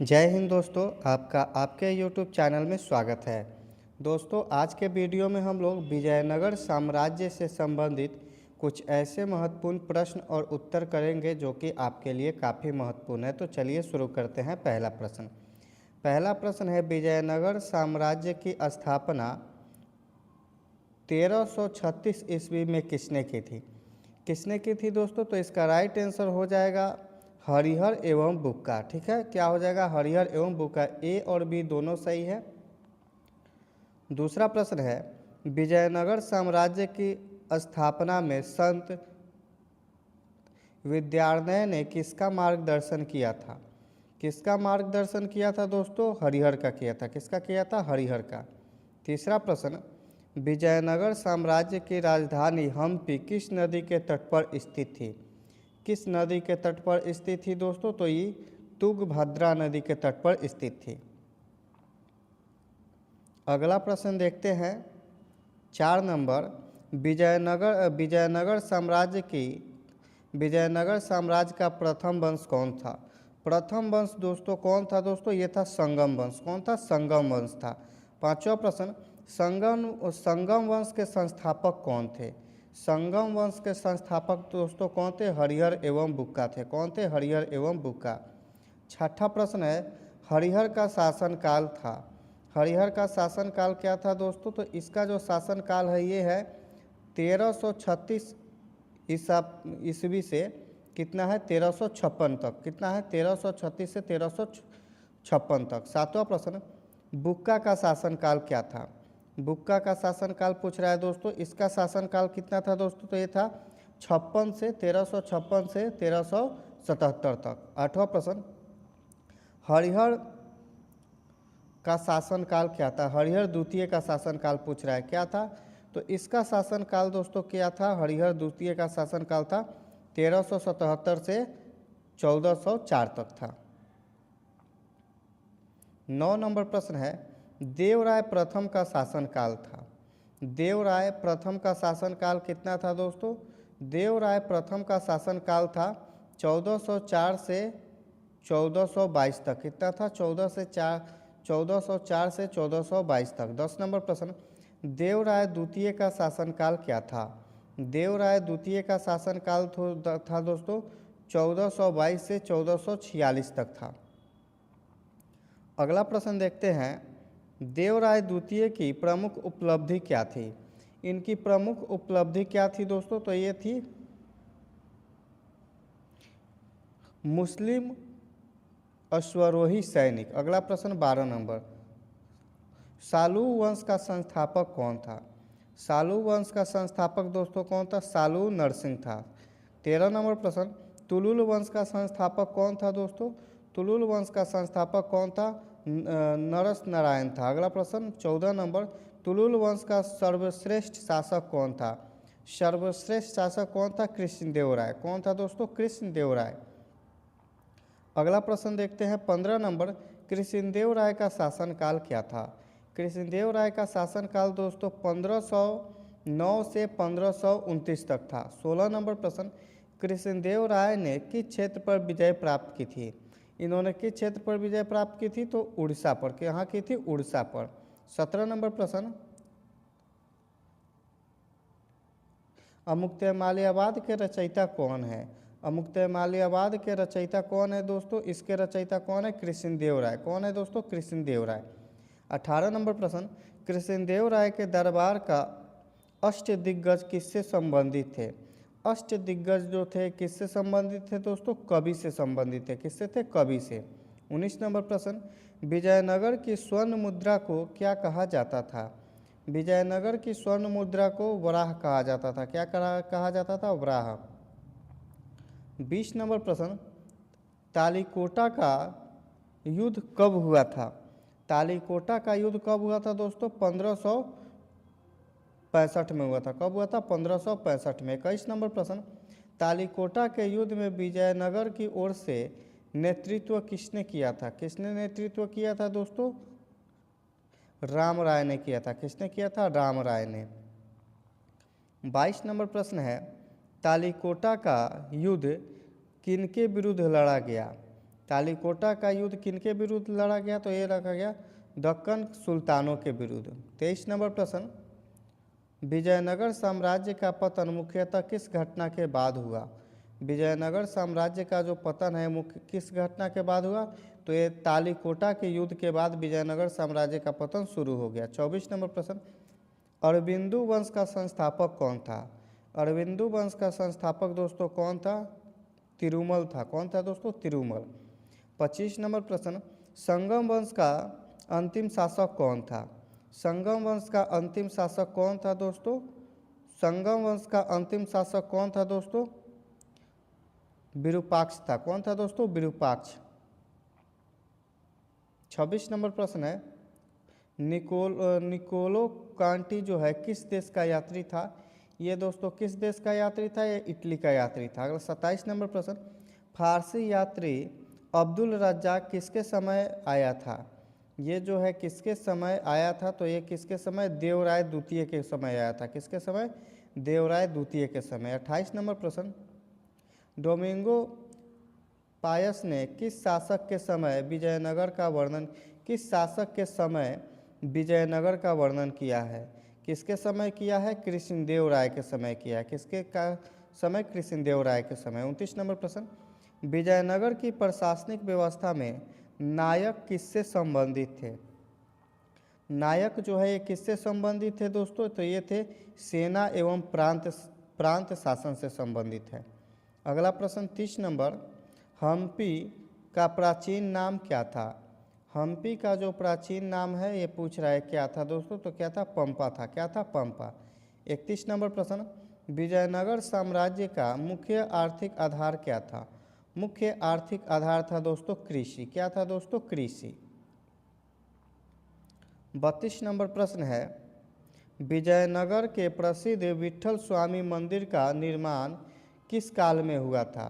जय हिंद दोस्तों, आपका आपके YouTube चैनल में स्वागत है। दोस्तों, आज के वीडियो में हम लोग विजयनगर साम्राज्य से संबंधित कुछ ऐसे महत्वपूर्ण प्रश्न और उत्तर करेंगे जो कि आपके लिए काफ़ी महत्वपूर्ण है। तो चलिए शुरू करते हैं। पहला प्रश्न है, विजयनगर साम्राज्य की स्थापना 1336 ईस्वी में किसने की थी? किसने की थी दोस्तों? तो इसका राइट आंसर हो जाएगा हरिहर एवं बुक्का। ठीक है, क्या हो जाएगा? हरिहर एवं बुक्का। ए और बी दोनों सही है। दूसरा प्रश्न है, विजयनगर साम्राज्य की स्थापना में संत विद्यारण्य ने किसका मार्गदर्शन किया था? किसका मार्गदर्शन किया था दोस्तों? हरिहर का किया था। किसका किया था? हरिहर का। तीसरा प्रश्न, विजयनगर साम्राज्य की राजधानी हम्पी किस नदी के तट पर स्थित थी? किस नदी के तट पर स्थित थी दोस्तों? तो ये तुंगभद्रा नदी के तट पर स्थित थी। अगला प्रश्न देखते हैं, 4 नंबर, विजयनगर साम्राज्य का प्रथम वंश कौन था? प्रथम वंश दोस्तों कौन था दोस्तों? ये था संगम वंश। कौन था? संगम वंश था। पांचवा प्रश्न, संगम वंश के संस्थापक कौन थे? संगम वंश के संस्थापक दोस्तों कौन थे? हरिहर एवं बुक्का थे। कौन थे? हरिहर एवं बुक्का। छठा प्रश्न है, हरिहर का शासनकाल था। हरिहर का शासनकाल क्या था दोस्तों? तो इसका जो शासनकाल है ये है 1336 ईस्वी से कितना है? 1356 तक। कितना है? 1336 से 1356 तक। सातवां प्रश्न, बुक्का का शासनकाल क्या था? बुक्का का शासनकाल पूछ रहा है दोस्तों। इसका शासनकाल कितना था दोस्तों? तो ये था 1356 से 1377 तक। आठवां प्रश्न, हरिहर का शासनकाल क्या था? हरिहर द्वितीय का शासनकाल पूछ रहा है, क्या था? तो इसका शासनकाल दोस्तों क्या था? हरिहर द्वितीय का शासनकाल था 1377 से 1404 तक था। 9 नंबर प्रश्न है, देवराय प्रथम का शासनकाल था। देवराय प्रथम का शासनकाल कितना था दोस्तों? देवराय प्रथम का शासनकाल था 1404 से 1422 तक। कितना था? 1404 से 1422 तक। 10 नंबर प्रश्न, देवराय द्वितीय का शासनकाल क्या था? देवराय द्वितीय का शासनकाल था दोस्तों 1422 से 1446 तक था। अगला प्रश्न देखते हैं, देवराय द्वितीय की प्रमुख उपलब्धि क्या थी? इनकी प्रमुख उपलब्धि क्या थी दोस्तों? तो ये थी मुस्लिम अश्वरोही सैनिक। अगला प्रश्न 12 नंबर, सालू वंश का संस्थापक कौन था? सालू वंश का संस्थापक दोस्तों कौन था? सालू नरसिंह था। 13 नंबर प्रश्न, तुलुल वंश का संस्थापक कौन था दोस्तों? तुलुल वंश का संस्थापक कौन था? नरस नारायण था। अगला प्रश्न 14 नंबर, तुलुल वंश का सर्वश्रेष्ठ शासक कौन था? सर्वश्रेष्ठ शासक कौन था? कृष्णदेव राय। कौन था दोस्तों? कृष्णदेव राय। अगला प्रश्न देखते हैं 15 नंबर, कृष्णदेव राय का शासनकाल क्या था? कृष्णदेव राय का शासनकाल दोस्तों 1509 से 1529 तक था। 16 नंबर प्रश्न, कृष्णदेव राय ने किस क्षेत्र पर विजय प्राप्त की थी? इन्होंने किस क्षेत्र पर विजय प्राप्त की थी? तो उड़ीसा पर। यहाँ की थी? उड़ीसा पर। 17 नंबर प्रश्न, अमुक्तमाल्यावाद के रचयिता कौन है? अमुक्तमाल्यावाद के रचयिता कौन है दोस्तों? इसके रचयिता कौन है? कृष्णदेव राय। कौन है दोस्तों? कृष्णदेव राय। 18 नंबर प्रश्न, कृष्णदेव राय के दरबार का अष्टदिग्गज किससे संबंधित थे? अष्टदिग्गज जो थे किससे संबंधित थे दोस्तों? कवि से संबंधित थे। किससे थे? कवि से। 19 नंबर प्रश्न, विजयनगर की स्वर्ण मुद्रा को क्या कहा जाता था? विजयनगर की स्वर्ण मुद्रा को वराह कहा जाता था। क्या कहा जाता था? वराह। 20 नंबर प्रश्न, तालीकोटा का युद्ध कब हुआ था? तालीकोटा का युद्ध कब हुआ था दोस्तों? 1565 में हुआ था। कब हुआ था? 1565 में। 21 नंबर प्रश्न, तालीकोटा के युद्ध में विजयनगर की ओर से नेतृत्व किसने किया था? किसने नेतृत्व किया था दोस्तों? राम राय ने किया था। किसने किया था? राम राय ने। 22 नंबर प्रश्न है, तालीकोटा का युद्ध किनके विरुद्ध लड़ा गया? तालीकोटा का युद्ध किनके विरुद्ध लड़ा गया, तो ये रखा गया दक्कन सुल्तानों के विरुद्ध। 23 नंबर प्रश्न, विजयनगर साम्राज्य का पतन मुख्यतः किस घटना के बाद हुआ। विजयनगर साम्राज्य का जो पतन है मुख्य किस घटना के बाद हुआ, तो ये तालीकोटा के युद्ध के बाद विजयनगर साम्राज्य का पतन शुरू हो गया। 24 नंबर प्रश्न, अरबिंदु वंश का संस्थापक कौन था। अरबिंदु वंश का संस्थापक दोस्तों कौन था, तिरुमल था। कौन था दोस्तों, तिरुमल। 25 नंबर प्रश्न, संगम वंश का अंतिम शासक कौन था। संगम वंश का अंतिम शासक कौन था दोस्तों, संगम वंश का अंतिम शासक कौन था दोस्तों, विरूपाक्ष था। कौन था दोस्तों, विरूपाक्ष। 26 नंबर प्रश्न है, निकोलो कांटी जो है किस देश का यात्री था। ये दोस्तों किस देश का यात्री था, ये इटली का यात्री था। अगला 27 नंबर प्रश्न, फारसी यात्री अब्दुल रज्जाक किसके समय आया था। ये जो है किसके समय आया था, तो ये किसके समय, देवराय द्वितीय के समय आया था। किसके समय, देवराय द्वितीय के समय। 28 नंबर प्रश्न, डोमिंगो पायस ने किस शासक के समय विजयनगर का वर्णन, किस शासक के समय विजयनगर का वर्णन किया है। किसके समय किया है, कृष्णदेव राय के समय किया है। किसके का समय, कृष्णदेव राय के समय। 29 नंबर प्रश्न, विजयनगर की प्रशासनिक व्यवस्था में नायक किससे संबंधित थे। नायक जो है ये किससे संबंधित थे दोस्तों, तो ये थे सेना एवं प्रांत शासन से संबंधित है। अगला प्रश्न 30 नंबर, हम्पी का प्राचीन नाम क्या था। हम्पी का जो प्राचीन नाम है ये पूछ रहा है क्या था दोस्तों, तो क्या था, पंपा था। क्या था, पंपा। 31 नंबर प्रश्न, विजयनगर साम्राज्य का मुख्य आर्थिक आधार क्या था। मुख्य आर्थिक आधार था दोस्तों कृषि। क्या था दोस्तों, कृषि। 32 नंबर प्रश्न है, विजयनगर के प्रसिद्ध विट्ठल स्वामी मंदिर का निर्माण किस काल में हुआ था।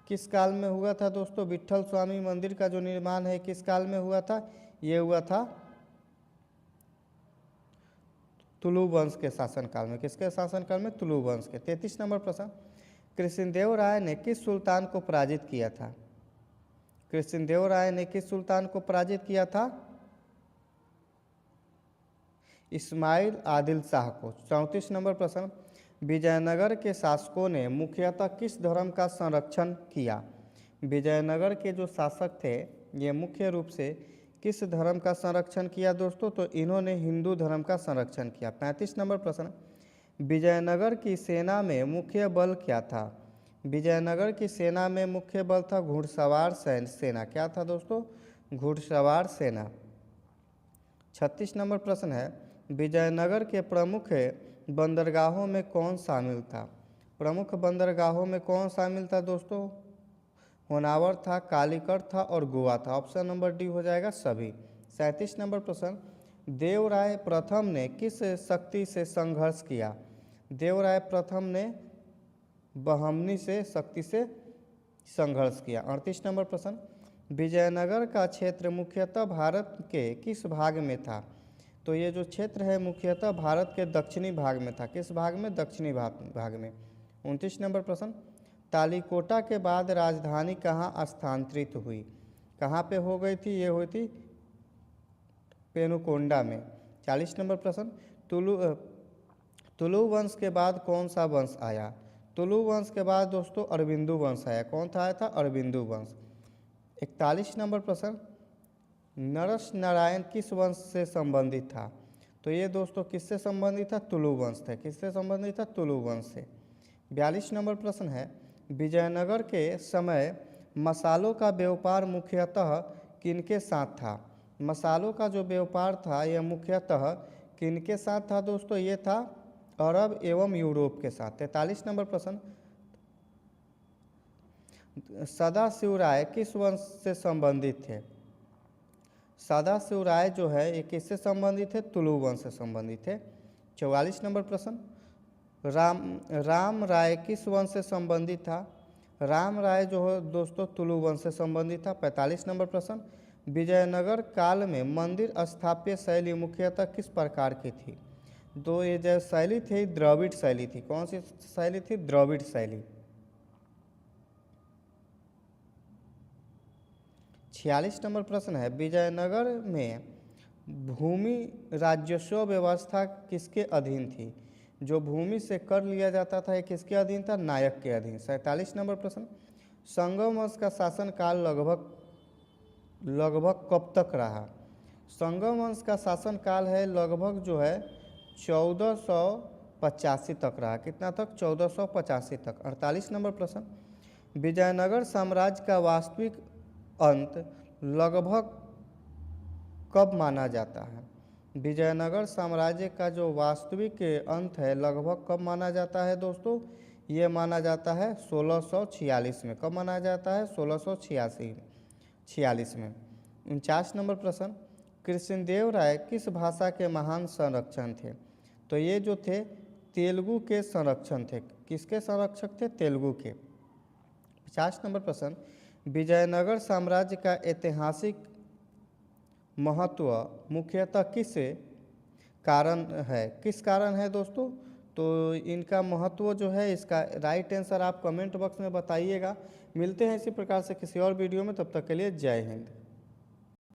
किस काल में हुआ था दोस्तों, विट्ठल स्वामी मंदिर का जो निर्माण है किस काल में हुआ था, ये हुआ था तुलु वंश के शासनकाल में। किसके शासनकाल में, तुलु वंश के। 33 नंबर प्रश्न, कृष्णदेव राय ने किस सुल्तान को पराजित किया था। कृष्णदेव राय ने किस सुल्तान को पराजित किया था, इस्माइल आदिल शाह को। 34 नंबर प्रश्न, विजयनगर के शासकों ने मुख्यतः किस धर्म का संरक्षण किया। विजयनगर के जो शासक थे ये मुख्य रूप से किस धर्म का संरक्षण किया दोस्तों, तो इन्होंने हिंदू धर्म का संरक्षण किया। 35 नंबर प्रश्न, विजयनगर की सेना में मुख्य बल क्या था। विजयनगर की सेना में मुख्य बल था घुड़सवार सेना। क्या था दोस्तों, घुड़सवार सेना। 36 नंबर प्रश्न है, विजयनगर के प्रमुख बंदरगाहों में कौन शामिल था। प्रमुख बंदरगाहों में कौन शामिल था दोस्तों, होनावर था, कालीकट था और गोवा था। ऑप्शन नंबर डी हो जाएगा सभी। 37 नंबर प्रश्न, देवराय प्रथम ने किस शक्ति से संघर्ष किया। देवराय प्रथम ने बहमनी से शक्ति से संघर्ष किया। 38 नंबर प्रश्न, विजयनगर का क्षेत्र मुख्यतः भारत के किस भाग में था। तो ये जो क्षेत्र है मुख्यतः भारत के दक्षिणी भाग में था। किस भाग में, दक्षिणी भाग में। 29 नंबर प्रश्न, तालीकोटा के बाद राजधानी कहाँ स्थानांतरित हुई। कहाँ पे हो गई थी, ये हुई थी पेनुकोंडा में। 40 नंबर प्रश्न, तुलु वंश के बाद कौन सा वंश आया। तुलु वंश के बाद दोस्तों अरबिंदु वंश आया। कौन था, आया था अरबिंदु वंश। 41 नंबर प्रश्न, नरस नारायण किस वंश से संबंधित था। तो ये दोस्तों किससे संबंधित था, तुलु वंश से। किससे संबंधित था, तुलु वंश से। 42 नंबर प्रश्न है, विजयनगर के समय मसालों का व्यापार मुख्यतः किनके साथ था। मसालों का जो व्यापार था यह मुख्यतः किनके साथ था दोस्तों, ये था अरब एवं यूरोप के साथ। 43 नंबर प्रश्न, सदाशिव राय किस वंश से संबंधित थे। सदाशिव राय जो है ये किससे संबंधित है, तुलु वंश से संबंधित थे। 44 नंबर प्रश्न, राम राय किस वंश से संबंधित था। राम राय जो है दोस्तों तुलु वंश से संबंधित था। 45 नंबर प्रश्न, विजयनगर काल में मंदिर स्थापत्य शैली मुख्यतः किस प्रकार की थी। तो ये जो शैली थी द्रविड़ शैली थी। कौन सी शैली थी, द्रविड़ शैली। 46 नंबर प्रश्न है, विजयनगर में भूमि राजस्व व्यवस्था किसके अधीन थी? जो भूमि से कर लिया जाता था ये किसके अधीन था? नायक के अधीन। 47 नंबर प्रश्न, संगम वंश का शासनकाल लगभग लगभग कब तक रहा? संगम वंश का शासनकाल है लगभग जो है 1485 तक रहा। कितना तक? 1485 तक। 48 नंबर प्रश्न, विजयनगर साम्राज्य का वास्तविक अंत लगभग कब माना जाता है? विजयनगर साम्राज्य का जो वास्तविक अंत है लगभग कब माना जाता है दोस्तों? ये माना जाता है 1646 में। कब माना जाता है? 1646 में। 49 नंबर प्रश्न, कृष्णदेव राय किस भाषा के महान संरक्षण थे? तो ये जो थे तेलुगु के संरक्षण थे। किसके संरक्षक थे? तेलुगु के। 50 नंबर प्रश्न, विजयनगर साम्राज्य का ऐतिहासिक महत्व मुख्यतः किस कारण है? किस कारण है दोस्तों? तो इनका महत्व जो है, इसका राइट आंसर आप कमेंट बॉक्स में बताइएगा। मिलते हैं इसी प्रकार से किसी और वीडियो में, तब तक के लिए जय हिंद।